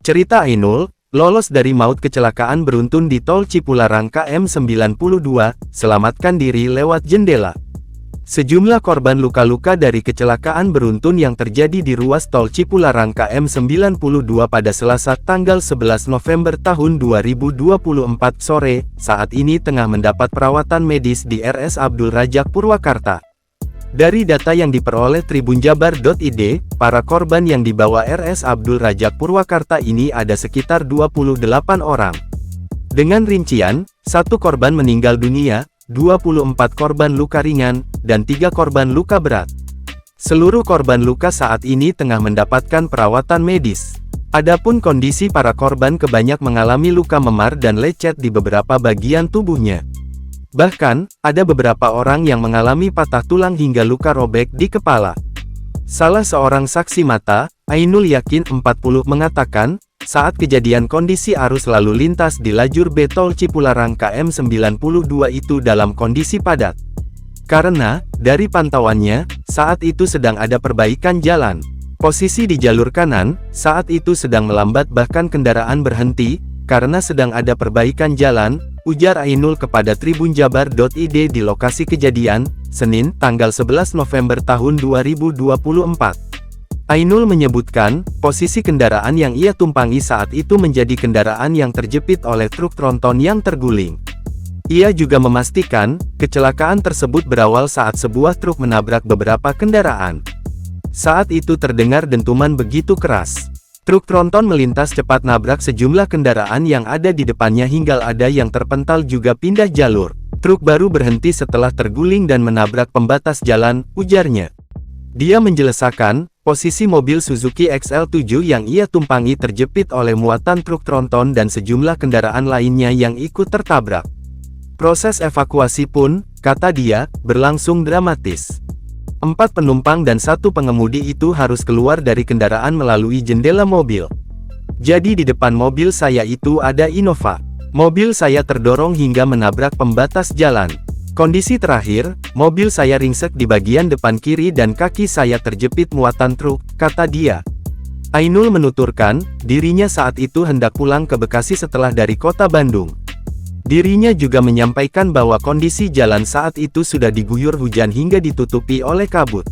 Cerita Ainul, lolos dari maut kecelakaan beruntun di Tol Cipularang KM92, selamatkan diri lewat jendela. Sejumlah korban luka-luka dari kecelakaan beruntun yang terjadi di ruas Tol Cipularang KM92 pada Selasa tanggal 11 November tahun 2024 sore, saat ini tengah mendapat perawatan medis di RS Abdul Rajak Purwakarta. Dari data yang diperoleh tribunjabar.id, para korban yang dibawa RS Abdul Rajak Purwakarta ini ada sekitar 28 orang. Dengan rincian, 1 korban meninggal dunia, 24 korban luka ringan, dan 3 korban luka berat. Seluruh korban luka saat ini tengah mendapatkan perawatan medis. Adapun kondisi para korban kebanyak mengalami luka memar dan lecet di beberapa bagian tubuhnya. Bahkan, ada beberapa orang yang mengalami patah tulang hingga luka robek di kepala. Salah seorang saksi mata, Ainul Yakin 40 mengatakan, saat kejadian kondisi arus lalu lintas di lajur B Tol Cipularang KM92 itu dalam kondisi padat. Karena, dari pantauannya, saat itu sedang ada perbaikan jalan. Posisi di jalur kanan, saat itu sedang melambat bahkan kendaraan berhenti, karena sedang ada perbaikan jalan, ujar Ainul kepada tribunjabar.id di lokasi kejadian, Senin, tanggal 11 November tahun 2024. Ainul menyebutkan, posisi kendaraan yang ia tumpangi saat itu menjadi kendaraan yang terjepit oleh truk tronton yang terguling. Ia juga memastikan, kecelakaan tersebut berawal saat sebuah truk menabrak beberapa kendaraan. Saat itu terdengar dentuman begitu keras. Truk tronton melintas cepat nabrak sejumlah kendaraan yang ada di depannya hingga ada yang terpental juga pindah jalur. Truk baru berhenti setelah terguling dan menabrak pembatas jalan, ujarnya. Dia menjelaskan, posisi mobil Suzuki XL7 yang ia tumpangi terjepit oleh muatan truk tronton dan sejumlah kendaraan lainnya yang ikut tertabrak. Proses evakuasi pun, kata dia, berlangsung dramatis. 4 penumpang dan 1 pengemudi itu harus keluar dari kendaraan melalui jendela mobil. Jadi di depan mobil saya itu ada Innova. Mobil saya terdorong hingga menabrak pembatas jalan. Kondisi terakhir, mobil saya ringsek di bagian depan kiri dan kaki saya terjepit muatan truk, kata dia. Ainul menuturkan, dirinya saat itu hendak pulang ke Bekasi setelah dari kota Bandung. Dirinya juga menyampaikan bahwa kondisi jalan saat itu sudah diguyur hujan hingga ditutupi oleh kabut.